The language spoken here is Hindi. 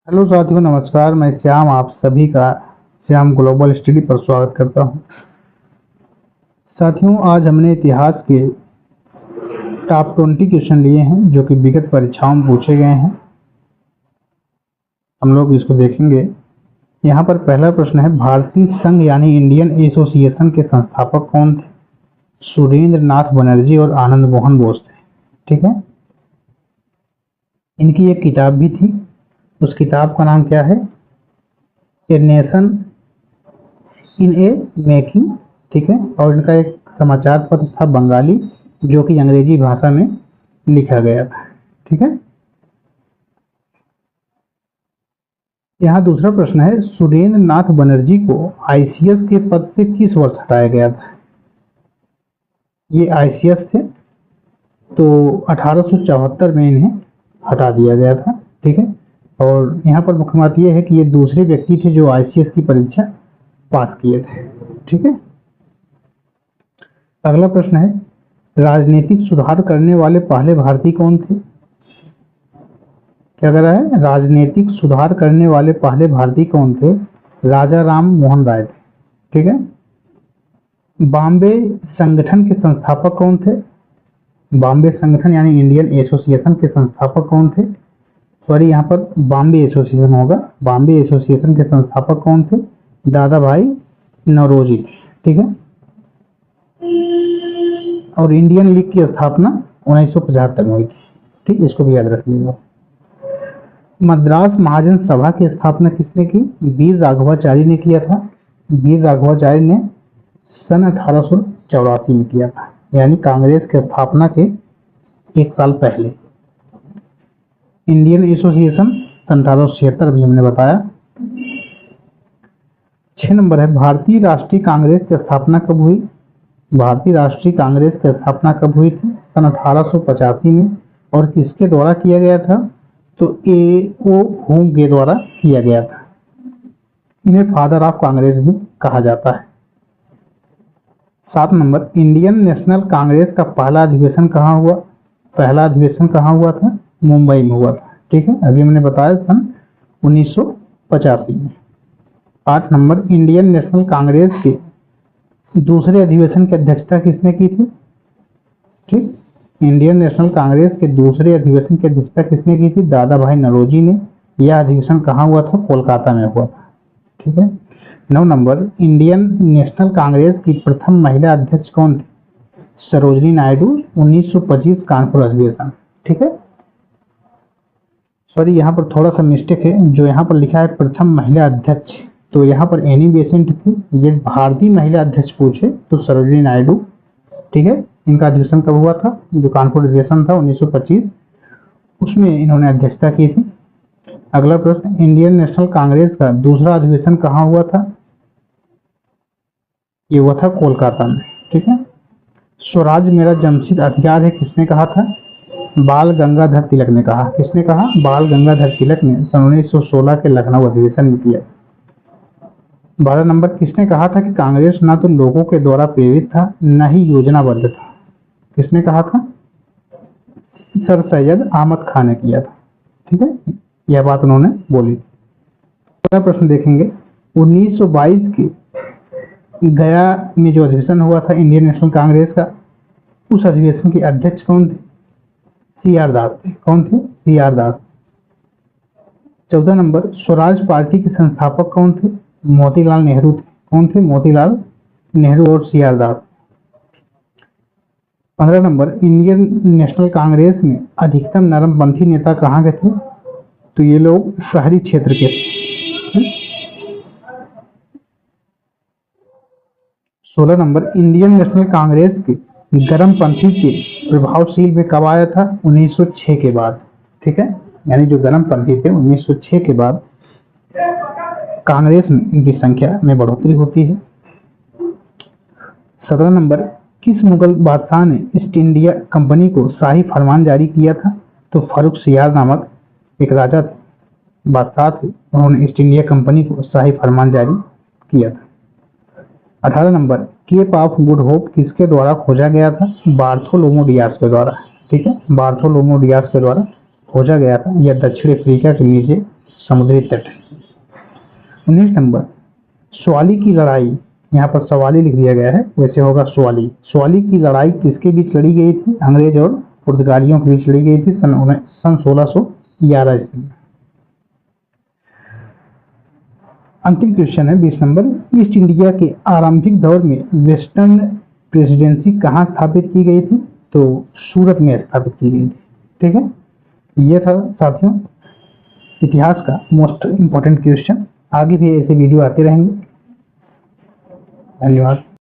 हेलो साथियों, नमस्कार। मैं श्याम आप सभी का श्याम ग्लोबल स्टडी पर स्वागत करता हूं। साथियों, आज हमने इतिहास के टॉप 20 क्वेश्चन लिए हैं जो कि विगत परीक्षाओं में पूछे गए हैं। हम लोग इसको देखेंगे। यहाँ पर पहला प्रश्न है, भारतीय संघ यानी इंडियन एसोसिएशन के संस्थापक कौन थे? सुरेंद्र नाथ बनर्जी और आनंद मोहन बोस थे। ठीक है, इनकी एक किताब भी थी। उस किताब का नाम क्या है? A nation in A making. ठीक है, और इनका एक समाचार पत्र था बंगाली, जो कि अंग्रेजी भाषा में लिखा गया था। ठीक है, यहाँ दूसरा प्रश्न है, सुरेंद्र नाथ बनर्जी को आईसीएस के पद से किस वर्ष हटाया गया था? ये आईसीएस थे, तो 1874 में इन्हें हटा दिया गया था। ठीक है, और यहाँ पर मुख्य बात यह है कि ये दूसरे व्यक्ति थे जो आईसीएस की परीक्षा पास किए थे। ठीक है, अगला प्रश्न है, राजनीतिक सुधार करने वाले पहले भारतीय कौन थे? क्या कर रहा है? राजनीतिक सुधार करने वाले पहले भारतीय कौन थे? राजा राम मोहन राय थे। ठीक है, बॉम्बे संगठन के संस्थापक कौन थे? बॉम्बे संगठन यानी इंडियन एसोसिएशन के संस्थापक कौन थे? सॉरी, यहाँ पर बॉम्बे एसोसिएशन होगा। बॉम्बे एसोसिएशन के संस्थापक कौन थे? दादा भाई नौरोजी। ठीक है, और इंडियन लीग की स्थापना 1975 में हुई थी। ठीक, इसको भी याद रखिएगा। मद्रास महाजन सभा की स्थापना किसने की? वीर राघवाचारी ने किया था। वीर राघवाचारी ने सन 1884 में किया था, यानी कांग्रेस की स्थापना के एक साल पहले। इंडियन एसोसिएशन 1876 भी हमने बताया। 6 नंबर है, भारतीय राष्ट्रीय कांग्रेस की स्थापना कब हुई? भारतीय राष्ट्रीय कांग्रेस की स्थापना कब हुई थी? सन 1885 में। और किसके द्वारा किया गया था? तो ए.ओ. होम के द्वारा किया गया था। इन्हें फादर ऑफ कांग्रेस भी कहा जाता है। 7 नंबर, इंडियन नेशनल कांग्रेस का पहला अधिवेशन कहाँ हुआ? पहला अधिवेशन कहाँ हुआ था? मुंबई में हुआ था। ठीक है, अभी हमने बताया सन 1985 में। 8 नंबर, इंडियन नेशनल कांग्रेस के दूसरे अधिवेशन की अध्यक्षता किसने की थी? ठीक, इंडियन नेशनल कांग्रेस के दूसरे अधिवेशन की अध्यक्षता किसने की थी? दादा भाई नौरोजी ने। यह अधिवेशन कहाँ हुआ था? कोलकाता में हुआ था। ठीक है, 9 नंबर, इंडियन नेशनल कांग्रेस की प्रथम महिला अध्यक्ष कौन थी? सरोजनी नायडू। 1925 कानपुर अधिवेशन। ठीक है, सॉरी, यहाँ पर थोड़ा सा मिस्टेक है। जो यहाँ पर लिखा है प्रथम महिला अध्यक्ष, तो यहाँ पर एनी बेसेंट थी। ये भारतीय महिला अध्यक्ष पूछे तो सरोजनी नायडू। ठीक है, इनका अधिवेशन कब हुआ था? जो कानपुर अधिवेशन था 1925, उसमें इन्होंने अध्यक्षता की थी। अगला प्रश्न, इंडियन नेशनल कांग्रेस का दूसरा अधिवेशन कहाँ हुआ था? ये हुआ था कोलकाता में। ठीक है, स्वराज मेरा जमशीद हथियार है किसने कहा था? बाल गंगाधर तिलक ने कहा। किसने कहा? बाल गंगाधर तिलक ने सन 1916 के लखनऊ अधिवेशन में किया। 12 नंबर, किसने कहा था कि कांग्रेस न तो लोगों के द्वारा प्रेरित था न ही योजनाबद्ध था? किसने कहा था? सर सैयद अहमद खान ने किया था। ठीक है, यह बात उन्होंने बोली। अगला प्रश्न देखेंगे, 1922 के गया में जो अधिवेशन हुआ था इंडियन नेशनल कांग्रेस का, उस अधिवेशन के अध्यक्ष कौन थे? सी.आर. दास थे। कौन थे? सी.आर. दास। 14 नंबर, स्वराज पार्टी के संस्थापक कौन थे? मोतीलाल नेहरू थे। कौन थे? मोतीलाल नेहरू और सी.आर. दास। 15 नंबर, इंडियन नेशनल कांग्रेस में अधिकतम नरमपंथी नेता कहाँ के थे? तो ये लोग शहरी क्षेत्र के थे। 16 नंबर, इंडियन नेशनल कांग्रेस के गर्मपंथी के प्रभावशील में कब आया था? 1906 के बाद। ठीक है, यानी जो गर्मपंथी थे 1906 के बाद कांग्रेस में इनकी संख्या में बढ़ोतरी होती है। 17 नंबर, किस मुगल बादशाह ने ईस्ट इंडिया कंपनी को शाही फरमान जारी किया था? तो फर्रुख सियार नामक एक राजा बादशाह थे, उन्होंने ईस्ट इंडिया कंपनी को शाही फरमान जारी किया था। 18 number, Cape of Good Hope किसके द्वारा खोजा गया था? बार्थोलोमो डियास के द्वारा। ठीक है, बार्थोलोमो डियास के द्वारा खोजा गया था। यह दक्षिण अफ्रीका के नीचे समुद्री तट। 19 नंबर, स्वाली की लड़ाई, यहाँ पर सवाली लिख दिया गया है, वैसे होगा स्वाली। स्वाली की लड़ाई किसके बीच लड़ी गई थी? अंग्रेज और पुर्तगालियों के बीच लड़ी गई थी सन 1611 ईस्वी में। अंतिम क्वेश्चन है 20 नंबर, ईस्ट इंडिया के आरंभिक दौर में वेस्टर्न प्रेसिडेंसी कहाँ स्थापित की गई थी? तो सूरत में स्थापित की गई थी। ठीक है, ये था साथियों इतिहास का मोस्ट इम्पोर्टेंट क्वेश्चन। आगे भी ऐसे वीडियो आते रहेंगे। धन्यवाद।